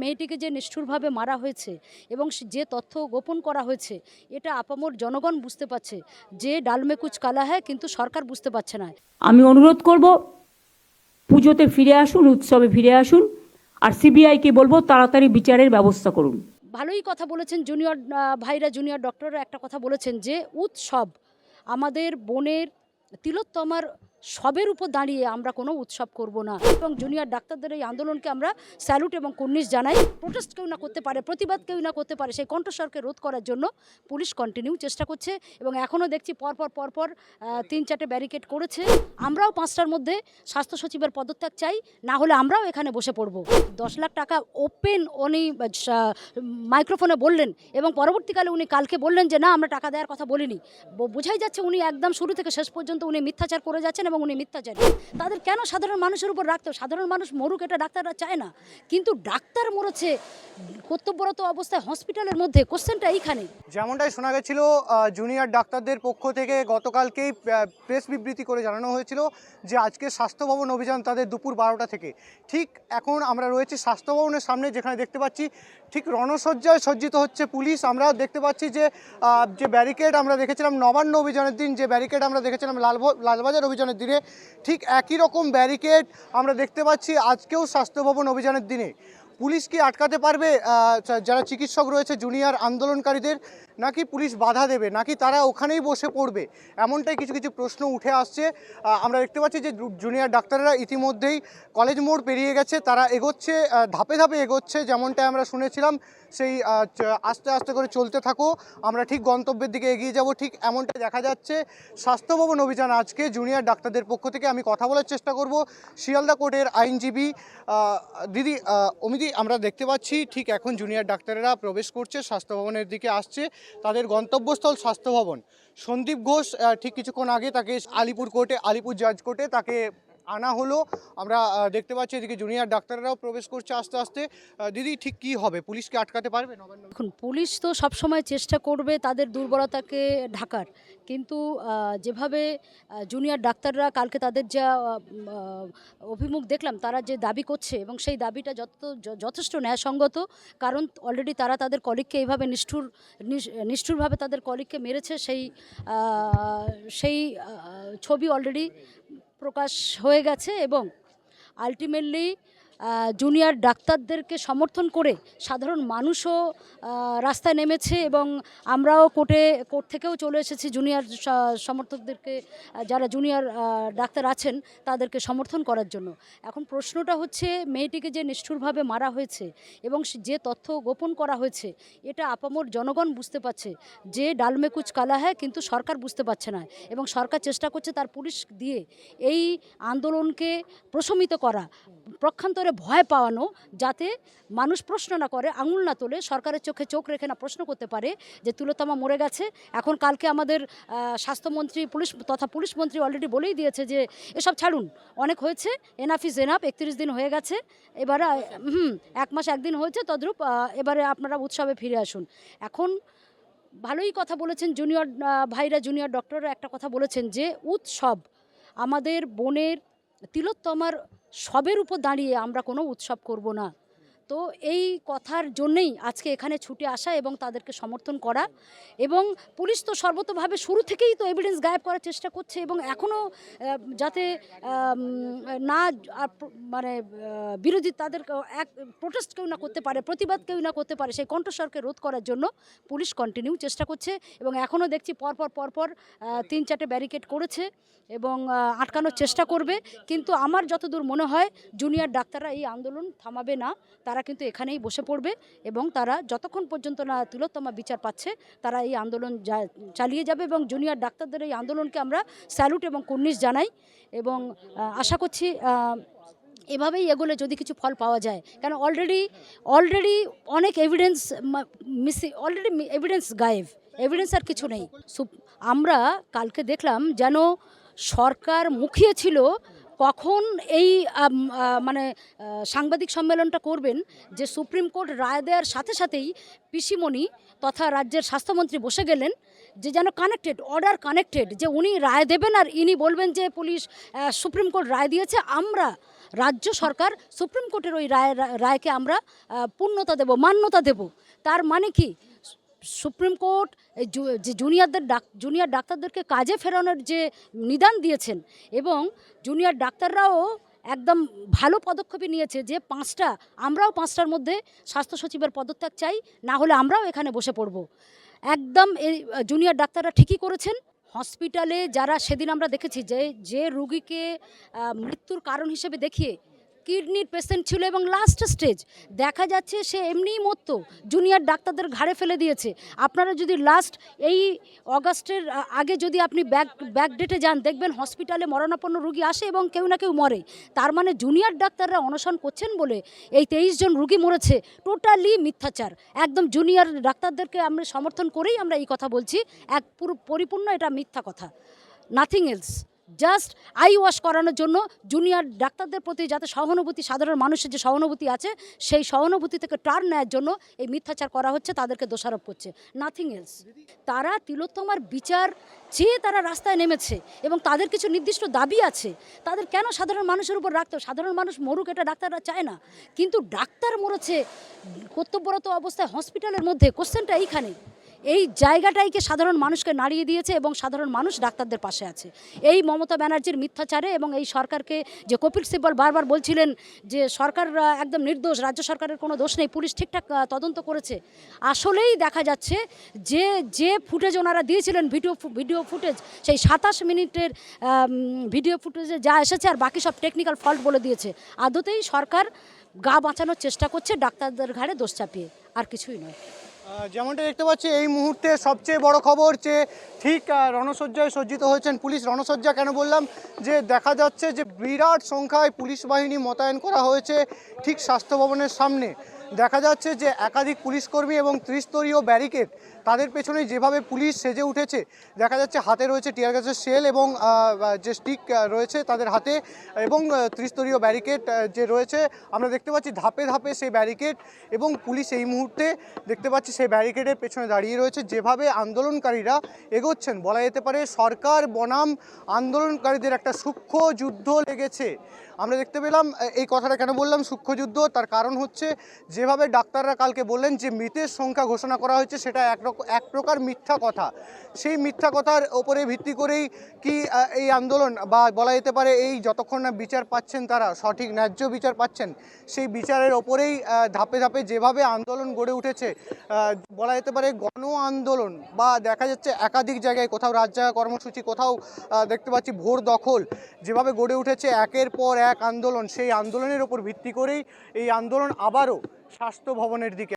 মেয়েটিকে যে নিষ্ঠুরভাবে মারা হয়েছে এবং যে তথ্য গোপন করা হয়েছে এটা আপামর জনগণ বুঝতে পারছে যে ডালমে কুচ কালা হয়, কিন্তু সরকার বুঝতে পারছে না। আমি অনুরোধ করব পুজোতে ফিরে আসুন, উৎসবে ফিরে আসুন, আর সিবিআইকে বলবো তাড়াতাড়ি বিচারের ব্যবস্থা করুন। ভালোই কথা বলেছেন জুনিয়র ভাইরা, জুনিয়র ডক্টররা একটা কথা বলেছেন যে উৎসব আমাদের বোনের তিলোত্তমার সবের উপর দাঁড়িয়ে আমরা কোনো উৎসব করব না। এবং জুনিয়র ডাক্তারদের এই আন্দোলনকে আমরা স্যালুট এবং কুর্নিশ জানাই। প্রোটেস্ট কেউ না করতে পারে, প্রতিবাদ কেউ না করতে পারে, সেই কণ্ঠস্বরকে রোধ করার জন্য পুলিশ কন্টিনিউ চেষ্টা করছে এবং এখনও দেখছি পরপর 3-4টে ব্যারিকেড করেছে। আমরাও 5টার মধ্যে স্বাস্থ্য সচিবের পদত্যাগ চাই, না হলে আমরাও এখানে বসে পড়ব। 10 লাখ টাকা ওপেন উনি মাইক্রোফোনে বললেন এবং পরবর্তীকালে উনি কালকে বললেন যে না, আমরা টাকা দেওয়ার কথা বলিনি। বোঝাই যাচ্ছে উনি একদম শুরু থেকে শেষ পর্যন্ত উনি মিথ্যাচার করে যাচ্ছেন এবং উনি মিথ্যাচারী। তাদের কেন সাধারণ মানুষের উপর রাখতে? সাধারণ মানুষ মরুক, এটা ডাক্তাররা চায় না, কিন্তু ডাক্তার মরেছে কর্তব্যরত অবস্থায় হসপিটালের মধ্যে। কোশ্চেনটা এইখানে। যেমনটাই শোনা গেছিল, জুনিয়র ডাক্তারদের পক্ষ থেকে গতকালকেই প্রেস বিবৃতি করে জানানো হয়েছিল যে আজকে স্বাস্থ্য ভবন অভিযান তাদের দুপুর 12টা থেকে। ঠিক এখন আমরা রয়েছি স্বাস্থ্য ভবনের সামনে, যেখানে দেখতে পাচ্ছি ঠিক রণসজ্জায় সজ্জিত হচ্ছে পুলিশ। আমরা দেখতে পাচ্ছি যে ব্যারিকেড আমরা দেখেছিলাম নবান্ন অভিযানের দিন, যে ব্যারিকেড আমরা দেখেছিলাম লালবাজার অভিযানের দিনে, ঠিক একই রকম ব্যারিকেড আমরা দেখতে পাচ্ছি আজকেও স্বাস্থ্য ভবন অভিযানের দিনে। পুলিশ কি আটকাতে পারবে যারা চিকিৎসক রয়েছে জুনিয়র আন্দোলনকারীদের, নাকি পুলিশ বাধা দেবে, নাকি তারা ওখানেই বসে পড়বে? এমনটাই কিছু কিছু প্রশ্ন উঠে আসছে। আমরা দেখতে পাচ্ছি যে জুনিয়র ডাক্তাররা ইতিমধ্যেই কলেজ মোড় পেরিয়ে গেছে, তারা এগোচ্ছে, ধাপে ধাপে এগোচ্ছে। যেমনটাই আমরা শুনেছিলাম সেই আস্তে আস্তে করে চলতে থাকো, আমরা ঠিক গন্তব্যের দিকে এগিয়ে যাব, ঠিক এমনটাই দেখা যাচ্ছে। স্বাস্থ্য ভবন অভিযান আজকে জুনিয়র ডাক্তারদের পক্ষ থেকে। আমি কথা বলার চেষ্টা করব শিয়ালদা কোর্টের আইনজীবী দিদি অমিতি। আমরা দেখতে পাচ্ছি ঠিক এখন জুনিয়র ডাক্তাররা প্রবেশ করছে, স্বাস্থ্য ভবনের দিকে আসছে। তাদের গন্তব্যস্থল স্বাস্থ্য ভবন। সন্দীপ ঘোষ ঠিক কিছুক্ষণ আগে তাকে আলিপুর জাজ কোর্টে তাকে আনা হলো। আমরা দেখতে পাচ্ছি এদিকে জুনিয়র ডাক্তাররাও প্রবেশ করছে আস্তে আস্তে। দিদি, ঠিক কি হবে? পুলিশকে আটকাতে পারবে নবান্ন? এখন পুলিশ তো সবসময় চেষ্টা করবে তাদের দুর্বলতাকে ঢাকার, কিন্তু যেভাবে জুনিয়র ডাক্তাররা কালকে তাদের যা অভিমুখ দেখলাম, তারা যে দাবি করছে এবং সেই দাবিটা যথেষ্ট ন্যায়সঙ্গত। কারণ অলরেডি তারা তাদের কলিগকে এইভাবে নিষ্ঠুরভাবে তাদের কলিগকে মেরেছে, সেই ছবি অলরেডি প্রকাশ হয়ে গেছে এবং আলটিমেটলি জুনিয়র ডাক্তারদেরকে সমর্থন করে সাধারণ মানুষও রাস্তায় নেমেছে এবং আমরাও কোর্ট থেকেও চলে এসেছি জুনিয়র সমর্থকদেরকে, যারা জুনিয়র ডাক্তার আছেন তাদেরকে সমর্থন করার জন্য। এখন প্রশ্নটা হচ্ছে মেয়েটিকে যে নিষ্ঠুরভাবে মারা হয়েছে এবং যে তথ্য গোপন করা হয়েছে এটা আপামর জনগণ বুঝতে পারছে যে ডালমে কুচ কালা হয়, কিন্তু সরকার বুঝতে পারছে না এবং সরকার চেষ্টা করছে তার পুলিশ দিয়ে এই আন্দোলনকে প্রশমিত করা, পক্ষান্তরে ভয় পাওয়ানো, যাতে মানুষ প্রশ্ন না করে, আঙুল না তোলে, সরকারের চোখে চোখ রেখে না প্রশ্ন করতে পারে যে তিলোত্তমা মরে গেছে। এখন কালকে আমাদের স্বাস্থ্যমন্ত্রী পুলিশ মন্ত্রী অলরেডি বলেই দিয়েছে যে এসব ছাড়ুন, অনেক হয়েছে, এনাফ ইজ এনাফ, 31 দিন হয়ে গেছে, এবারে 1 মাস 1 দিন হয়েছে, তদ্রূপ এবারে আপনারা উৎসবে ফিরে আসুন। এখন ভালোই কথা বলেছেন জুনিয়র ভাইরা, জুনিয়র ডক্টররা একটা কথা বলেছেন যে উৎসব আমাদের বোনের তিলোত্তমার সবের উপর দাঁড়িয়ে আমরা কোনো উৎসব করব না। তো এই কথার জন্যেই আজকে এখানে ছুটে আসা এবং তাদেরকে সমর্থন করা। এবং পুলিশ তো সর্বতভাবে শুরু থেকেই তো এভিডেন্স গায়েব করার চেষ্টা করছে এবং এখনও যাতে না মানে বিরোধী তাদের প্রোটেস্ট কেউ না করতে পারে, প্রতিবাদ কেউ না করতে পারে, সেই কণ্ঠস্বরকে রোধ করার জন্য পুলিশ কন্টিনিউ চেষ্টা করছে এবং এখনও দেখছি পরপর 3-4টে ব্যারিকেড করেছে এবং আটকানোর চেষ্টা করবে। কিন্তু আমার যতদূর মনে হয় জুনিয়র ডাক্তাররা এই আন্দোলন থামাবে না, তারা কিন্তু এখানেই বসে পড়বে এবং তারা যতক্ষণ পর্যন্ত না তিলোত্তমা বিচার পাচ্ছে তারা এই আন্দোলন চালিয়ে যাবে। এবং জুনিয়র ডাক্তারদের এই আন্দোলনকে আমরা স্যালুট এবং কুর্নিশ জানাই এবং আশা করছি এভাবেই এগোলে যদি কিছু ফল পাওয়া যায়। কারণ অলরেডি অনেক এভিডেন্স অলরেডি এভিডেন্স গায়েব, এভিডেন্স আর কিছু নেই। আমরা কালকে দেখলাম যেন সরকার মুখিয়েছিল কখন এই মানে সাংবাদিক সম্মেলনটা করবেন, যে সুপ্রিম কোর্ট রায় দেওয়ার সাথে সাথেই পিসিমণি তথা রাজ্যের স্বাস্থ্যমন্ত্রী বসে গেলেন, যে যেন কানেক্টেড, অর্ডার কানেক্টেড, যে উনি রায় দেবেন আর ইনি বলবেন যে পুলিশ সুপ্রিম কোর্ট রায় দিয়েছে, আমরা রাজ্য সরকার সুপ্রিম কোর্টের ওই রায়কে আমরা পূর্ণতা দেব, মান্যতা দেব। তার মানে কি, সুপ্রিম কোর্ট এই যে জুনিয়র ডাক্তারদেরকে কাজে ফেরানোর যে নিদান দিয়েছেন, এবং জুনিয়র ডাক্তাররাও একদম ভালো পদক্ষেপই নিয়েছে যে আমরাও 5টার মধ্যে স্বাস্থ্য সচিবের পদত্যাগ চাই, না হলে আমরাও এখানে বসে পড়ব। একদম এই জুনিয়র ডাক্তাররা ঠিকই করেছেন। হসপিটালে যারা সেদিন আমরা দেখেছি যে রুগীকে মৃত্যুর কারণ হিসেবে দেখিয়ে কিডনির পেশেন্ট ছিল এবং লাস্ট স্টেজ, দেখা যাচ্ছে সে এমনিই মরতো, জুনিয়র ডাক্তারদের ঘাড়ে ফেলে দিয়েছে। আপনারা যদি এই অগাস্টের আগে যদি আপনি ব্যাক ডেটে যান, দেখবেন হসপিটালে মরণাপন্ন রুগী আসে এবং কেউ না কেউ মরে। তার মানে জুনিয়র ডাক্তাররা অনশন করছেন বলে এই 23 জন রুগী মরেছে, টোটালি মিথ্যাচার। একদম জুনিয়র ডাক্তারদেরকে আমরা সমর্থন করেই আমরা এই কথা বলছি, পরিপূর্ণ এটা মিথ্যা কথা, nothing else. Just I wash করানোর জন্য জুনিয়র ডাক্তারদের প্রতি যাতে সহানুভূতি, সাধারণ মানুষের যে সহানুভূতি আছে সেই সহানুভূতি থেকে টার্ন নেওয়ার জন্য এই মিথ্যাচার করা হচ্ছে, তাদেরকে দোষারোপ করছে, নাথিং এলস। তারা তিলোত্তমার বিচার চেয়ে তারা রাস্তায় নেমেছে এবং তাদের কিছু নির্দিষ্ট দাবি আছে, তাদের কেন সাধারণ মানুষের উপর রাখতে? সাধারণ মানুষ মরুক, এটা ডাক্তাররা চায় না, কিন্তু ডাক্তার মরেছে কর্তব্যরত অবস্থায় হসপিটালের মধ্যে। কোশ্চেনটা এইখানে, এই জায়গাটাইকে সাধারণ মানুষকে নাড়িয়ে দিয়েছে এবং সাধারণ মানুষ ডাক্তারদের পাশে আছে। এই মমতা ব্যানার্জির মিথ্যাচারে এবং এই সরকারকে, যে কপিল সিব্বল বারবার বলছিলেন যে সরকার একদম নির্দোষ, রাজ্য সরকারের কোনো দোষ নেই, পুলিশ ঠিকঠাক তদন্ত করেছে, আসলেই দেখা যাচ্ছে যে ফুটেজ ওনারা দিয়েছিলেন, ভিডিও ফুটেজ, সেই 27 মিনিটের ভিডিও ফুটেজে যা এসেছে আর বাকি সব টেকনিক্যাল ফল্ট বলে দিয়েছে। আদতেই সরকার গা বাঁচানোর চেষ্টা করছে ডাক্তারদের ঘাড়ে দোষ চাপিয়ে, আর কিছুই নয়। যেমনটা দেখতে পাচ্ছি এই মুহূর্তে সবচেয়ে বড় খবর যে ঠিক রণসজ্জায় সজ্জিত হয়েছেন পুলিশ। রণসজ্জা কেন বললাম, যে দেখা যাচ্ছে যে বিরাট সংখ্যায় পুলিশ বাহিনী মোতায়েন করা হয়েছে ঠিক স্বাস্থ্য ভবনের সামনে। দেখা যাচ্ছে যে একাধিক পুলিশকর্মী এবং ত্রিস্তরীয় ব্যারিকেড, তাদের পেছনে যেভাবে পুলিশ সেজে উঠেছে, দেখা যাচ্ছে হাতে রয়েছে টিয়ার গ্যাসের শেল এবং যে স্টিক রয়েছে তাদের হাতে, এবং ত্রিস্তরীয় ব্যারিকেড যে রয়েছে আমরা দেখতে পাচ্ছি ধাপে ধাপে সেই ব্যারিকেড, এবং পুলিশ এই মুহূর্তে দেখতে পাচ্ছি সেই ব্যারিকেডের পেছনে দাঁড়িয়ে রয়েছে। যেভাবে আন্দোলনকারীরা এগোচ্ছেন, বলা যেতে পারে সরকার বনাম আন্দোলনকারীদের একটা সূক্ষ্ম যুদ্ধ লেগেছে। আমরা দেখতে পেলাম, এই কথাটা কেন বললাম সূক্ষ্ম যুদ্ধ, তার কারণ হচ্ছে যেভাবে ডাক্তাররা কালকে বললেন যে মৃতের সংখ্যা ঘোষণা করা হয়েছে, সেটা এক প্রকার মিথ্যা কথা। সেই মিথ্যা কথার ওপরে ভিত্তি করেই কি এই আন্দোলন, বা বলা যেতে পারে এই যতক্ষণ না বিচার পাচ্ছেন তারা, সঠিক ন্যায্য বিচার পাচ্ছেন, সেই বিচারের ওপরেই ধাপে ধাপে যেভাবে আন্দোলন গড়ে উঠেছে, বলা যেতে পারে গণ আন্দোলন, বা দেখা যাচ্ছে একাধিক জায়গায়, কোথাও রাজজাগা কর্মসূচি, কোথাও দেখতে পাচ্ছি ভোর দখল, যেভাবে গড়ে উঠেছে একের পর এক আন্দোলন, সেই আন্দোলনের ওপর ভিত্তি করেই এই আন্দোলন আবারও স্বাস্থ্য ভবনের দিকে।